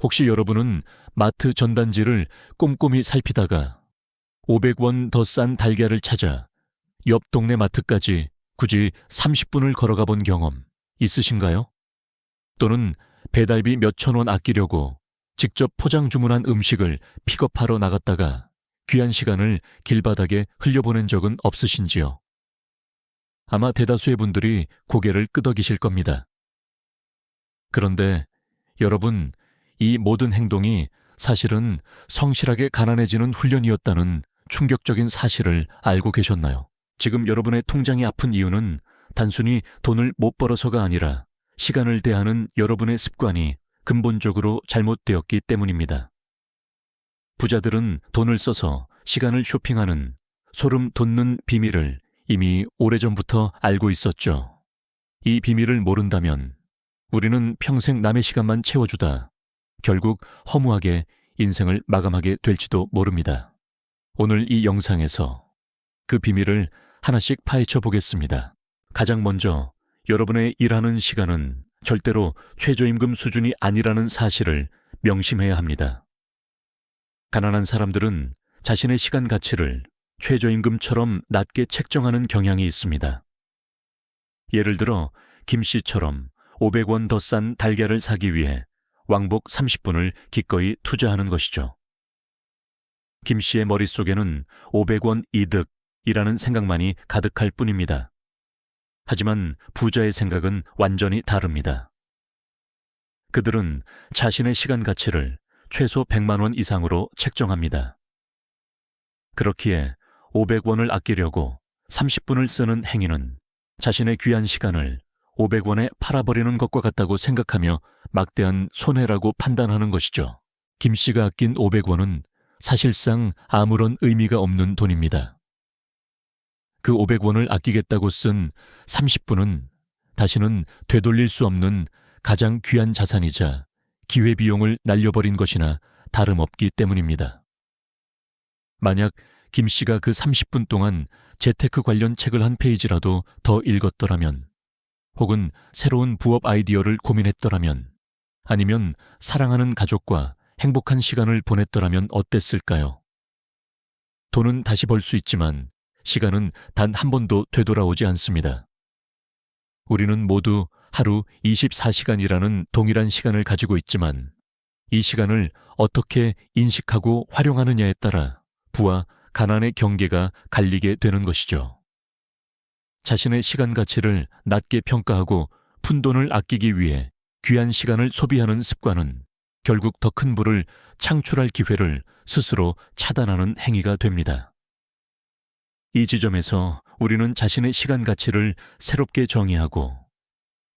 혹시 여러분은 마트 전단지를 꼼꼼히 살피다가 500원 더 싼 달걀을 찾아 옆 동네 마트까지 굳이 30분을 걸어가 본 경험 있으신가요? 또는 배달비 몇천 원 아끼려고 직접 포장 주문한 음식을 픽업하러 나갔다가 귀한 시간을 길바닥에 흘려보낸 적은 없으신지요? 아마 대다수의 분들이 고개를 끄덕이실 겁니다. 그런데 여러분, 이 모든 행동이 사실은 성실하게 가난해지는 훈련이었다는 충격적인 사실을 알고 계셨나요? 지금 여러분의 통장이 아픈 이유는 단순히 돈을 못 벌어서가 아니라 시간을 대하는 여러분의 습관이 근본적으로 잘못되었기 때문입니다. 부자들은 돈을 써서 시간을 쇼핑하는 소름 돋는 비밀을 이미 오래전부터 알고 있었죠. 이 비밀을 모른다면 우리는 평생 남의 시간만 채워주다 결국 허무하게 인생을 마감하게 될지도 모릅니다. 오늘 이 영상에서 그 비밀을 하나씩 파헤쳐 보겠습니다. 가장 먼저 여러분의 일하는 시간은 절대로 최저임금 수준이 아니라는 사실을 명심해야 합니다. 가난한 사람들은 자신의 시간 가치를 최저임금처럼 낮게 책정하는 경향이 있습니다. 예를 들어 김 씨처럼 500원 더 싼 달걀을 사기 위해 왕복 30분을 기꺼이 투자하는 것이죠. 김 씨의 머릿속에는 500원 이득이라는 생각만이 가득할 뿐입니다. 하지만 부자의 생각은 완전히 다릅니다. 그들은 자신의 시간 가치를 최소 100만 원 이상으로 책정합니다. 그렇기에 500원을 아끼려고 30분을 쓰는 행위는 자신의 귀한 시간을 500원에 팔아버리는 것과 같다고 생각하며 막대한 손해라고 판단하는 것이죠. 김 씨가 아낀 500원은 사실상 아무런 의미가 없는 돈입니다. 그 500원을 아끼겠다고 쓴 30분은 다시는 되돌릴 수 없는 가장 귀한 자산이자 기회비용을 날려버린 것이나 다름없기 때문입니다. 만약 김 씨가 그 30분 동안 재테크 관련 책을 한 페이지라도 더 읽었더라면, 혹은 새로운 부업 아이디어를 고민했더라면, 아니면 사랑하는 가족과 행복한 시간을 보냈더라면 어땠을까요? 돈은 다시 벌 수 있지만 시간은 단 한 번도 되돌아오지 않습니다. 우리는 모두 하루 24시간이라는 동일한 시간을 가지고 있지만 이 시간을 어떻게 인식하고 활용하느냐에 따라 부와 가난의 경계가 갈리게 되는 것이죠. 자신의 시간 가치를 낮게 평가하고 푼돈을 아끼기 위해 귀한 시간을 소비하는 습관은 결국 더 큰 부를 창출할 기회를 스스로 차단하는 행위가 됩니다. 이 지점에서 우리는 자신의 시간 가치를 새롭게 정의하고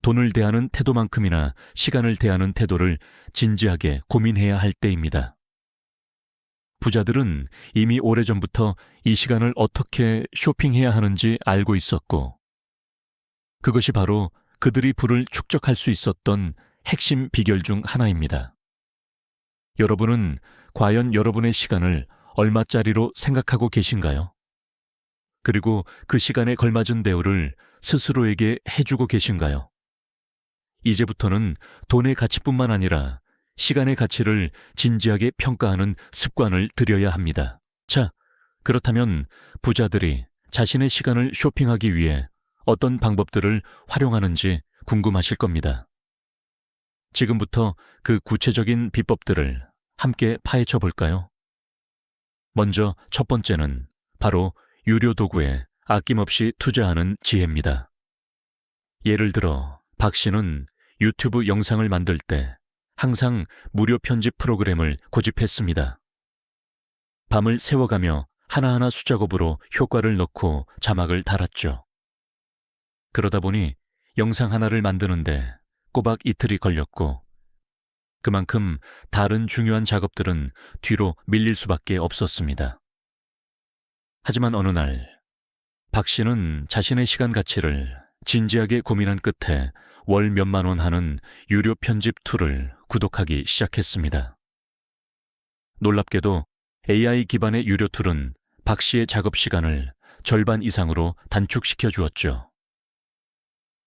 돈을 대하는 태도만큼이나 시간을 대하는 태도를 진지하게 고민해야 할 때입니다. 부자들은 이미 오래전부터 이 시간을 어떻게 쇼핑해야 하는지 알고 있었고, 그것이 바로 그들이 부를 축적할 수 있었던 핵심 비결 중 하나입니다. 여러분은 과연 여러분의 시간을 얼마짜리로 생각하고 계신가요? 그리고 그 시간에 걸맞은 대우를 스스로에게 해주고 계신가요? 이제부터는 돈의 가치뿐만 아니라 시간의 가치를 진지하게 평가하는 습관을 들여야 합니다. 자, 그렇다면 부자들이 자신의 시간을 쇼핑하기 위해 어떤 방법들을 활용하는지 궁금하실 겁니다. 지금부터 그 구체적인 비법들을 함께 파헤쳐 볼까요? 먼저 첫 번째는 바로 유료 도구에 아낌없이 투자하는 지혜입니다. 예를 들어 박 씨는 유튜브 영상을 만들 때 항상 무료 편집 프로그램을 고집했습니다. 밤을 새워가며 하나하나 수작업으로 효과를 넣고 자막을 달았죠. 그러다 보니 영상 하나를 만드는데 꼬박 이틀이 걸렸고, 그만큼 다른 중요한 작업들은 뒤로 밀릴 수밖에 없었습니다. 하지만 어느 날 박 씨는 자신의 시간 가치를 진지하게 고민한 끝에 월 몇만 원 하는 유료 편집 툴을 구독하기 시작했습니다. 놀랍게도 AI 기반의 유료 툴은 박 씨의 작업 시간을 절반 이상으로 단축시켜 주었죠.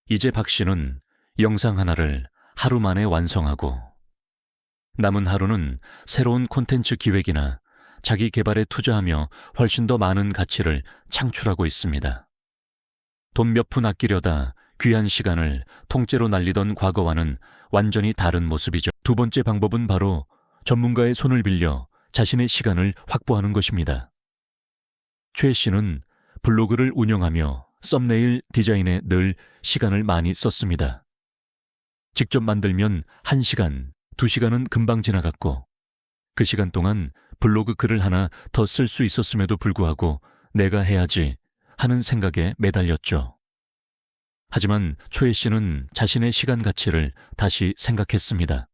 이제 박 씨는 영상 하나를 하루 만에 완성하고 남은 하루는 새로운 콘텐츠 기획이나 자기 개발에 투자하며 훨씬 더 많은 가치를 창출하고 있습니다. 돈 몇 푼 아끼려다 귀한 시간을 통째로 날리던 과거와는 완전히 다른 모습이죠. 두 번째 방법은 바로 전문가의 손을 빌려 자신의 시간을 확보하는 것입니다. 최 씨는 블로그를 운영하며 썸네일 디자인에 늘 시간을 많이 썼습니다. 직접 만들면 1시간, 2시간은 금방 지나갔고 그 시간 동안 블로그 글을 하나 더 쓸 수 있었음에도 불구하고 내가 해야지 하는 생각에 매달렸죠. 하지만 최 씨는 자신의 시간 가치를 다시 생각했습니다.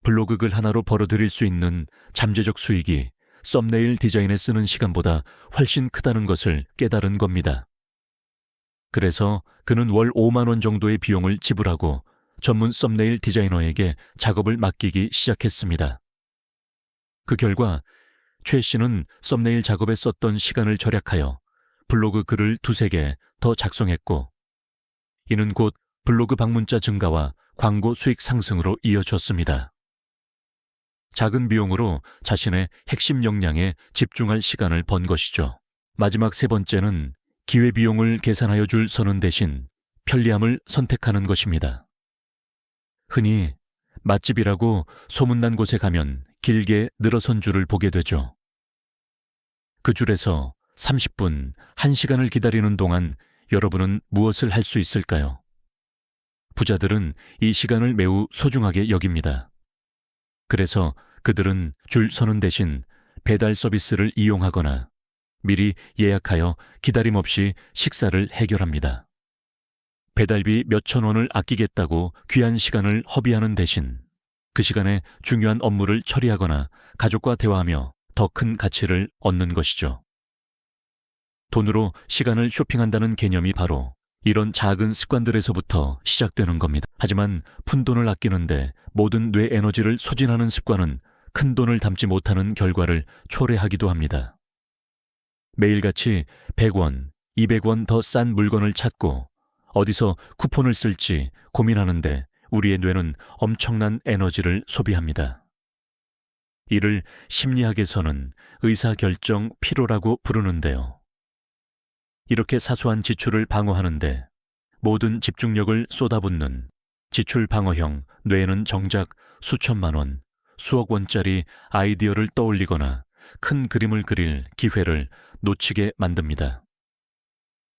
블로그 글 하나로 벌어들일 수 있는 잠재적 수익이 썸네일 디자인에 쓰는 시간보다 훨씬 크다는 것을 깨달은 겁니다. 그래서 그는 월 5만 원 정도의 비용을 지불하고 전문 썸네일 디자이너에게 작업을 맡기기 시작했습니다. 그 결과 최 씨는 썸네일 작업에 썼던 시간을 절약하여 블로그 글을 2~3개 더 작성했고 이는 곧 블로그 방문자 증가와 광고 수익 상승으로 이어졌습니다. 작은 비용으로 자신의 핵심 역량에 집중할 시간을 번 것이죠. 마지막 세 번째는 기회비용을 계산하여 줄 선은 대신 편리함을 선택하는 것입니다. 흔히 맛집이라고 소문난 곳에 가면 길게 늘어선 줄을 보게 되죠. 그 줄에서 30분, 1시간을 기다리는 동안 여러분은 무엇을 할 수 있을까요? 부자들은 이 시간을 매우 소중하게 여깁니다. 그래서 그들은 줄 서는 대신 배달 서비스를 이용하거나 미리 예약하여 기다림 없이 식사를 해결합니다. 배달비 몇천 원을 아끼겠다고 귀한 시간을 허비하는 대신 그 시간에 중요한 업무를 처리하거나 가족과 대화하며 더 큰 가치를 얻는 것이죠. 돈으로 시간을 쇼핑한다는 개념이 바로 이런 작은 습관들에서부터 시작되는 겁니다. 하지만 푼돈을 아끼는데 모든 뇌 에너지를 소진하는 습관은 큰 돈을 담지 못하는 결과를 초래하기도 합니다. 매일같이 100원, 200원 더 싼 물건을 찾고 어디서 쿠폰을 쓸지 고민하는데 우리의 뇌는 엄청난 에너지를 소비합니다. 이를 심리학에서는 의사결정 피로라고 부르는데요. 이렇게 사소한 지출을 방어하는데 모든 집중력을 쏟아붓는 지출 방어형 뇌는 정작 수천만 원, 수억 원짜리 아이디어를 떠올리거나 큰 그림을 그릴 기회를 놓치게 만듭니다.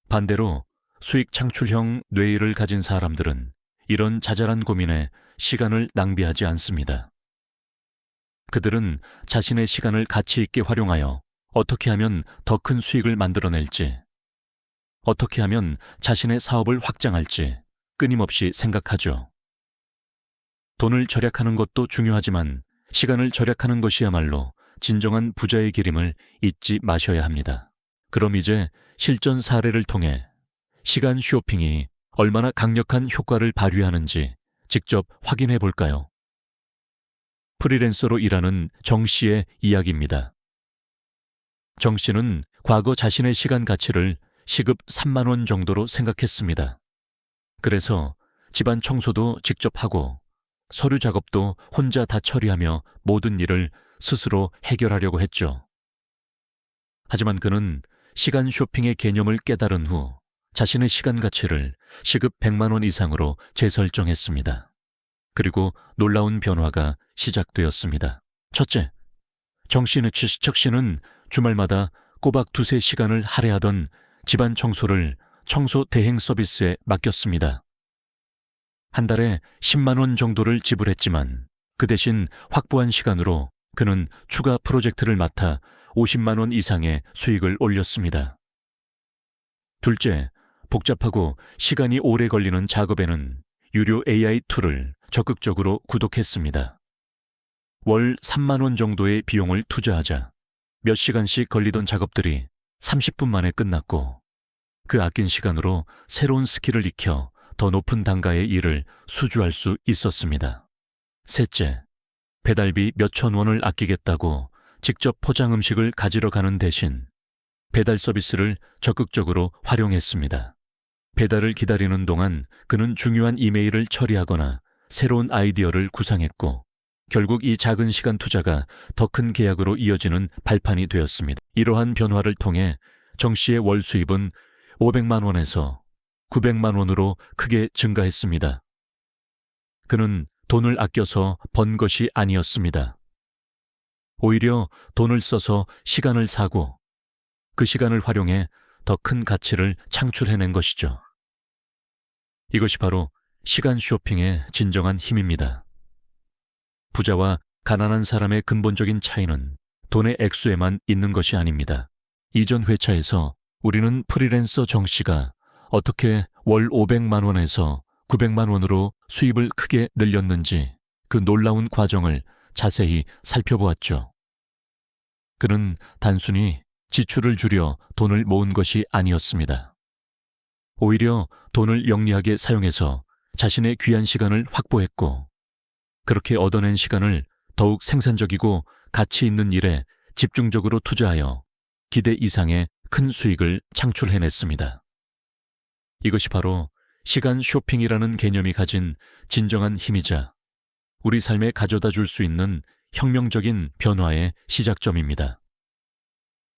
반대로 수익 창출형 뇌를 가진 사람들은 이런 자잘한 고민에 시간을 낭비하지 않습니다. 그들은 자신의 시간을 가치 있게 활용하여 어떻게 하면 더 큰 수익을 만들어낼지, 어떻게 하면 자신의 사업을 확장할지 끊임없이 생각하죠. 돈을 절약하는 것도 중요하지만 시간을 절약하는 것이야말로 진정한 부자의 기림을 잊지 마셔야 합니다. 그럼 이제 실전 사례를 통해 시간 쇼핑이 얼마나 강력한 효과를 발휘하는지 직접 확인해 볼까요? 프리랜서로 일하는 정 씨의 이야기입니다. 정 씨는 과거 자신의 시간 가치를 시급 3만 원 정도로 생각했습니다. 그래서 집안 청소도 직접 하고 서류 작업도 혼자 다 처리하며 모든 일을 스스로 해결하려고 했죠. 하지만 그는 시간 쇼핑의 개념을 깨달은 후 자신의 시간 가치를 시급 100만 원 이상으로 재설정했습니다. 그리고 놀라운 변화가 시작되었습니다. 첫째, 정 씨는 주말마다 꼬박 2~3시간을 할애하던 집안 청소를 청소 대행 서비스에 맡겼습니다. 한 달에 10만 원 정도를 지불했지만 그 대신 확보한 시간으로 그는 추가 프로젝트를 맡아 50만 원 이상의 수익을 올렸습니다. 둘째, 복잡하고 시간이 오래 걸리는 작업에는 유료 AI 툴을 적극적으로 구독했습니다. 월 3만 원 정도의 비용을 투자하자 몇 시간씩 걸리던 작업들이 30분 만에 끝났고 그 아낀 시간으로 새로운 스킬을 익혀 더 높은 단가의 일을 수주할 수 있었습니다. 셋째, 배달비 몇천 원을 아끼겠다고 직접 포장 음식을 가지러 가는 대신 배달 서비스를 적극적으로 활용했습니다. 배달을 기다리는 동안 그는 중요한 이메일을 처리하거나 새로운 아이디어를 구상했고 결국 이 작은 시간 투자가 더 큰 계약으로 이어지는 발판이 되었습니다. 이러한 변화를 통해 정 씨의 월 수입은 500만 원에서 900만 원으로 크게 증가했습니다. 그는 돈을 아껴서 번 것이 아니었습니다. 오히려 돈을 써서 시간을 사고 그 시간을 활용해 더 큰 가치를 창출해낸 것이죠. 이것이 바로 시간 쇼핑의 진정한 힘입니다. 부자와 가난한 사람의 근본적인 차이는 돈의 액수에만 있는 것이 아닙니다. 이전 회차에서 우리는 프리랜서 정 씨가 어떻게 월 500만 원에서 900만 원으로 수입을 크게 늘렸는지 그 놀라운 과정을 자세히 살펴보았죠. 그는 단순히 지출을 줄여 돈을 모은 것이 아니었습니다. 오히려 돈을 영리하게 사용해서 자신의 귀한 시간을 확보했고, 그렇게 얻어낸 시간을 더욱 생산적이고 가치 있는 일에 집중적으로 투자하여 기대 이상의 큰 수익을 창출해냈습니다. 이것이 바로 시간 쇼핑이라는 개념이 가진 진정한 힘이자 우리 삶에 가져다 줄 수 있는 혁명적인 변화의 시작점입니다.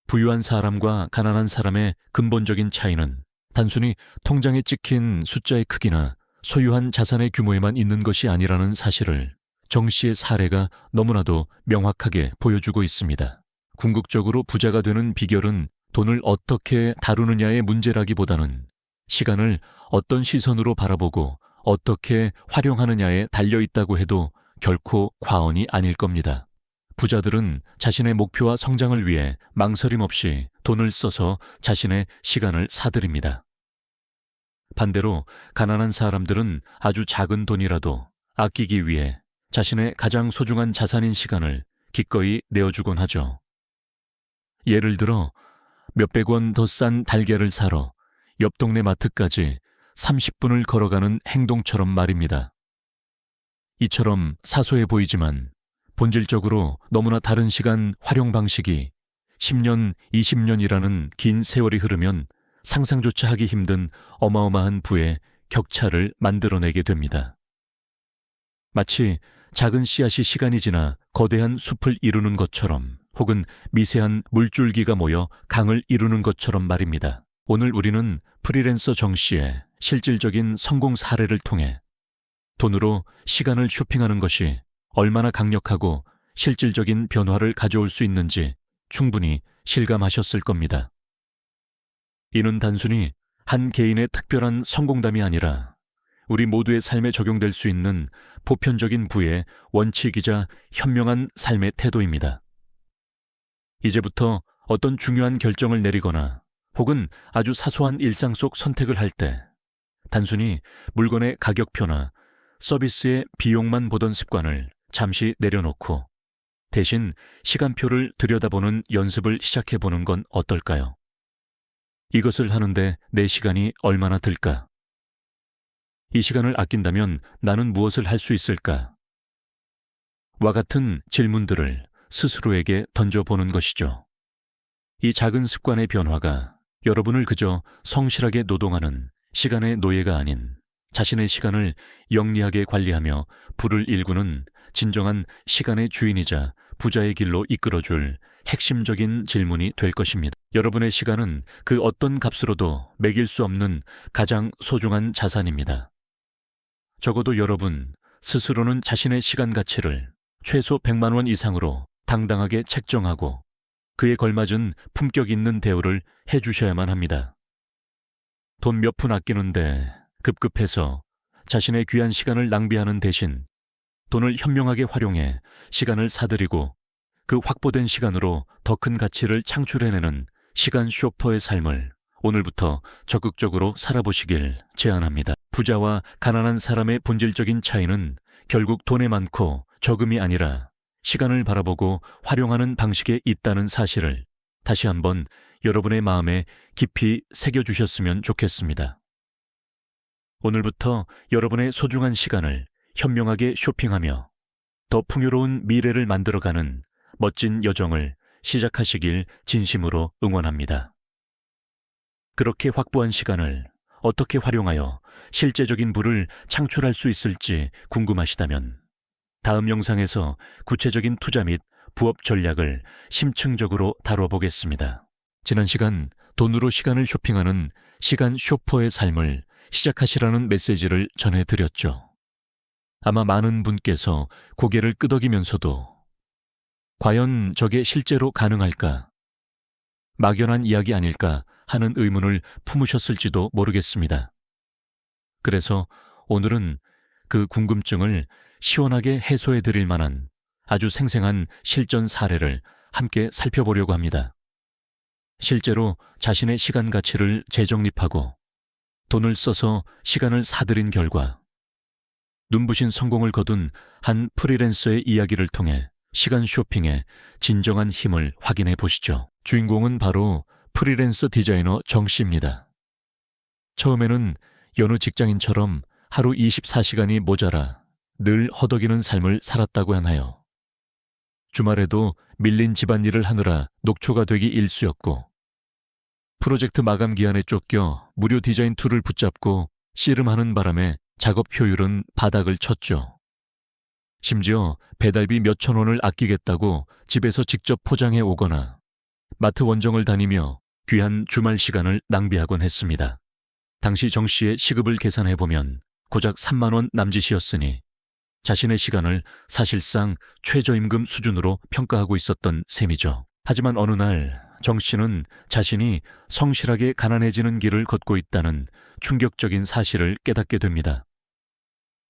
부유한 사람과 가난한 사람의 근본적인 차이는 단순히 통장에 찍힌 숫자의 크기나 소유한 자산의 규모에만 있는 것이 아니라는 사실을 정 씨의 사례가 너무나도 명확하게 보여주고 있습니다. 궁극적으로 부자가 되는 비결은 돈을 어떻게 다루느냐의 문제라기보다는 시간을 어떤 시선으로 바라보고 어떻게 활용하느냐에 달려있다고 해도 결코 과언이 아닐 겁니다. 부자들은 자신의 목표와 성장을 위해 망설임 없이 돈을 써서 자신의 시간을 사들입니다. 반대로 가난한 사람들은 아주 작은 돈이라도 아끼기 위해 자신의 가장 소중한 자산인 시간을 기꺼이 내어주곤 하죠. 예를 들어 몇백 원 더 싼 달걀을 사러 옆 동네 마트까지 30분을 걸어가는 행동처럼 말입니다. 이처럼 사소해 보이지만 본질적으로 너무나 다른 시간 활용 방식이 10년, 20년이라는 긴 세월이 흐르면 상상조차 하기 힘든 어마어마한 부의 격차를 만들어내게 됩니다. 마치 작은 씨앗이 시간이 지나 거대한 숲을 이루는 것처럼, 혹은 미세한 물줄기가 모여 강을 이루는 것처럼 말입니다. 오늘 우리는 프리랜서 정 씨의 실질적인 성공 사례를 통해 돈으로 시간을 쇼핑하는 것이 얼마나 강력하고 실질적인 변화를 가져올 수 있는지 충분히 실감하셨을 겁니다. 이는 단순히 한 개인의 특별한 성공담이 아니라 우리 모두의 삶에 적용될 수 있는 보편적인 부의 원칙이자 현명한 삶의 태도입니다. 이제부터 어떤 중요한 결정을 내리거나 혹은 아주 사소한 일상 속 선택을 할 때 단순히 물건의 가격표나 서비스의 비용만 보던 습관을 잠시 내려놓고 대신 시간표를 들여다보는 연습을 시작해보는 건 어떨까요? 이것을 하는데 내 시간이 얼마나 들까? 이 시간을 아낀다면 나는 무엇을 할 수 있을까? 와 같은 질문들을 스스로에게 던져보는 것이죠. 이 작은 습관의 변화가 여러분을 그저 성실하게 노동하는 시간의 노예가 아닌 자신의 시간을 영리하게 관리하며 부를 일구는 진정한 시간의 주인이자 부자의 길로 이끌어줄 핵심적인 질문이 될 것입니다. 여러분의 시간은 그 어떤 값으로도 매길 수 없는 가장 소중한 자산입니다. 적어도 여러분 스스로는 자신의 시간 가치를 최소 100만 원 이상으로 당당하게 책정하고 그에 걸맞은 품격 있는 대우를 해주셔야만 합니다. 돈 몇 푼 아끼는데 급급해서 자신의 귀한 시간을 낭비하는 대신 돈을 현명하게 활용해 시간을 사들이고 그 확보된 시간으로 더 큰 가치를 창출해내는 시간 쇼퍼의 삶을 오늘부터 적극적으로 살아보시길 제안합니다. 부자와 가난한 사람의 본질적인 차이는 결국 돈에 많고 적음이 아니라 시간을 바라보고 활용하는 방식에 있다는 사실을 다시 한번 여러분의 마음에 깊이 새겨주셨으면 좋겠습니다. 오늘부터 여러분의 소중한 시간을 현명하게 쇼핑하며 더 풍요로운 미래를 만들어가는 멋진 여정을 시작하시길 진심으로 응원합니다. 그렇게 확보한 시간을 어떻게 활용하여 실제적인 부를 창출할 수 있을지 궁금하시다면 다음 영상에서 구체적인 투자 및 부업 전략을 심층적으로 다뤄보겠습니다. 지난 시간 돈으로 시간을 쇼핑하는 시간 쇼퍼의 삶을 시작하시라는 메시지를 전해드렸죠. 아마 많은 분께서 고개를 끄덕이면서도 과연 저게 실제로 가능할까? 막연한 이야기 아닐까 하는 의문을 품으셨을지도 모르겠습니다. 그래서 오늘은 그 궁금증을 시원하게 해소해 드릴 만한 아주 생생한 실전 사례를 함께 살펴보려고 합니다. 실제로 자신의 시간 가치를 재정립하고 돈을 써서 시간을 사들인 결과 눈부신 성공을 거둔 한 프리랜서의 이야기를 통해 시간 쇼핑의 진정한 힘을 확인해 보시죠. 주인공은 바로 프리랜서 디자이너 정 씨입니다. 처음에는 여느 직장인처럼 하루 24시간이 모자라 늘 허덕이는 삶을 살았다고 하나요. 주말에도 밀린 집안일을 하느라 녹초가 되기 일쑤였고 프로젝트 마감 기한에 쫓겨 무료 디자인 툴을 붙잡고 씨름하는 바람에 작업 효율은 바닥을 쳤죠. 심지어 배달비 몇천 원을 아끼겠다고 집에서 직접 포장해 오거나 마트 원정을 다니며 귀한 주말 시간을 낭비하곤 했습니다. 당시 정 씨의 시급을 계산해보면 고작 3만 원 남짓이었으니 자신의 시간을 사실상 최저임금 수준으로 평가하고 있었던 셈이죠. 하지만 어느 날 정 씨는 자신이 성실하게 가난해지는 길을 걷고 있다는 충격적인 사실을 깨닫게 됩니다.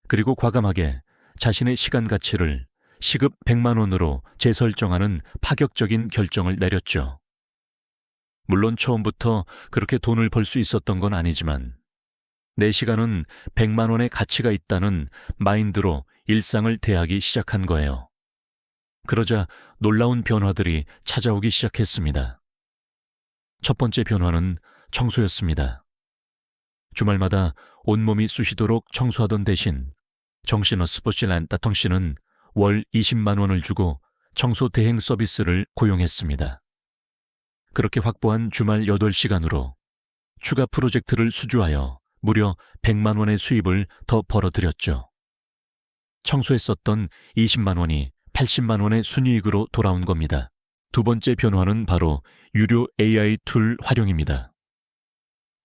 그리고 과감하게 자신의 시간 가치를 시급 100만 원으로 재설정하는 파격적인 결정을 내렸죠. 물론 처음부터 그렇게 돈을 벌 수 있었던 건 아니지만 내 시간은 100만 원의 가치가 있다는 마인드로 일상을 대하기 시작한 거예요. 그러자 놀라운 변화들이 찾아오기 시작했습니다. 첫 번째 변화는 청소였습니다. 주말마다 온몸이 쑤시도록 청소하던 대신 정 씨는 스포츠란 따텅 씨는 월 20만 원을 주고 청소 대행 서비스를 고용했습니다. 그렇게 확보한 주말 8시간으로 추가 프로젝트를 수주하여 무려 100만 원의 수입을 더 벌어들였죠. 청소에 썼던 20만 원이 80만 원의 순이익으로 돌아온 겁니다. 두 번째 변화는 바로 유료 AI 툴 활용입니다.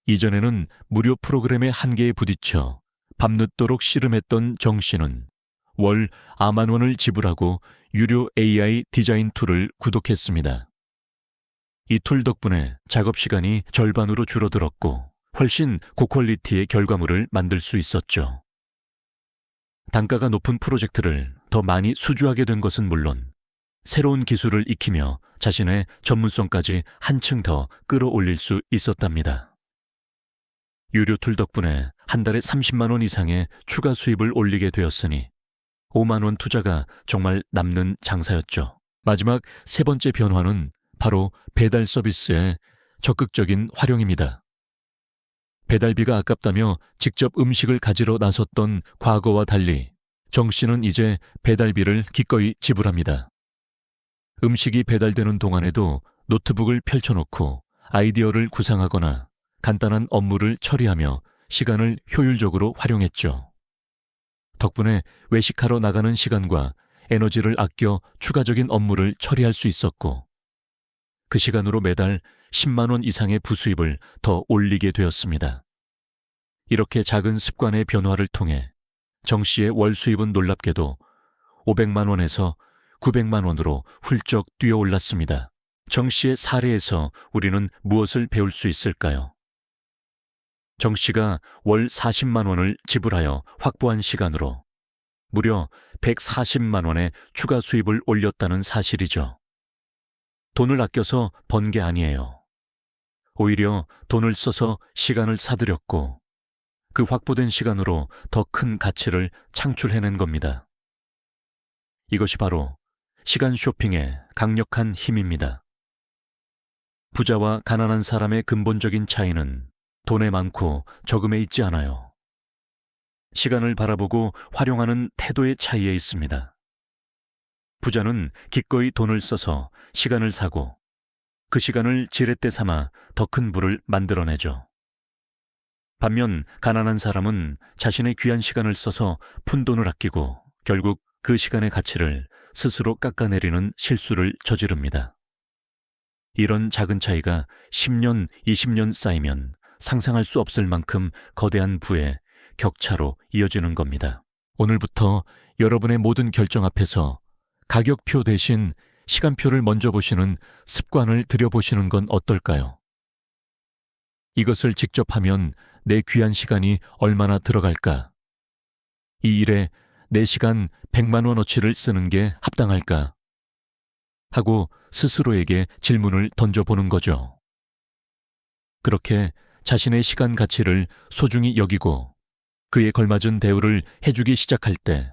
이전에는 무료 프로그램의 한계에 부딪혀 밤늦도록 씨름했던 정 씨는 월 4만 원을 지불하고 유료 AI 디자인 툴을 구독했습니다. 이 툴 덕분에 작업 시간이 절반으로 줄어들었고 훨씬 고퀄리티의 결과물을 만들 수 있었죠. 단가가 높은 프로젝트를 더 많이 수주하게 된 것은 물론 새로운 기술을 익히며 자신의 전문성까지 한층 더 끌어올릴 수 있었답니다. 유료 툴 덕분에 한 달에 30만 원 이상의 추가 수입을 올리게 되었으니 5만 원 투자가 정말 남는 장사였죠. 마지막 세 번째 변화는 바로 배달 서비스의 적극적인 활용입니다. 배달비가 아깝다며 직접 음식을 가지러 나섰던 과거와 달리 정 씨는 이제 배달비를 기꺼이 지불합니다. 음식이 배달되는 동안에도 노트북을 펼쳐놓고 아이디어를 구상하거나 간단한 업무를 처리하며 시간을 효율적으로 활용했죠. 덕분에 외식하러 나가는 시간과 에너지를 아껴 추가적인 업무를 처리할 수 있었고 그 시간으로 매달 10만 원 이상의 부수입을 더 올리게 되었습니다. 이렇게 작은 습관의 변화를 통해 정 씨의 월 수입은 놀랍게도 500만 원에서 900만 원으로 훌쩍 뛰어올랐습니다. 정 씨의 사례에서 우리는 무엇을 배울 수 있을까요? 정 씨가 월 40만 원을 지불하여 확보한 시간으로 무려 140만 원의 추가 수입을 올렸다는 사실이죠. 돈을 아껴서 번 게 아니에요. 오히려 돈을 써서 시간을 사들였고 그 확보된 시간으로 더 큰 가치를 창출해낸 겁니다. 이것이 바로 시간 쇼핑의 강력한 힘입니다. 부자와 가난한 사람의 근본적인 차이는 돈에 많고 적음에 있지 않아요. 시간을 바라보고 활용하는 태도의 차이에 있습니다. 부자는 기꺼이 돈을 써서 시간을 사고 그 시간을 지렛대 삼아 더 큰 부를 만들어내죠. 반면 가난한 사람은 자신의 귀한 시간을 써서 푼돈을 아끼고 결국 그 시간의 가치를 스스로 깎아내리는 실수를 저지릅니다. 이런 작은 차이가 10년, 20년 쌓이면 상상할 수 없을 만큼 거대한 부의 격차로 이어지는 겁니다. 오늘부터 여러분의 모든 결정 앞에서 가격표 대신 시간표를 먼저 보시는 습관을 들여보시는 건 어떨까요? 이것을 직접 하면 내 귀한 시간이 얼마나 들어갈까? 이 일에 내 시간 100만 원어치를 쓰는 게 합당할까? 하고 스스로에게 질문을 던져보는 거죠. 그렇게 자신의 시간 가치를 소중히 여기고 그에 걸맞은 대우를 해주기 시작할 때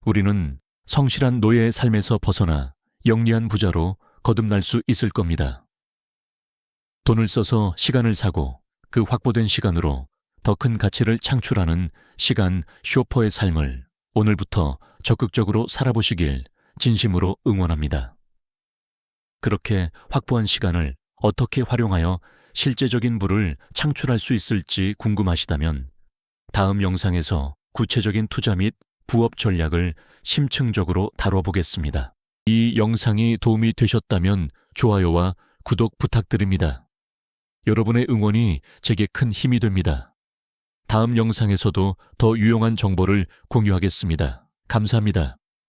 우리는 성실한 노예의 삶에서 벗어나 영리한 부자로 거듭날 수 있을 겁니다. 돈을 써서 시간을 사고 그 확보된 시간으로 더 큰 가치를 창출하는 시간 쇼퍼의 삶을 오늘부터 적극적으로 살아보시길 진심으로 응원합니다. 그렇게 확보한 시간을 어떻게 활용하여 실제적인 부를 창출할 수 있을지 궁금하시다면 다음 영상에서 구체적인 투자 및 부업 전략을 심층적으로 다뤄보겠습니다. 이 영상이 도움이 되셨다면 좋아요와 구독 부탁드립니다. 여러분의 응원이 제게 큰 힘이 됩니다. 다음 영상에서도 더 유용한 정보를 공유하겠습니다. 감사합니다.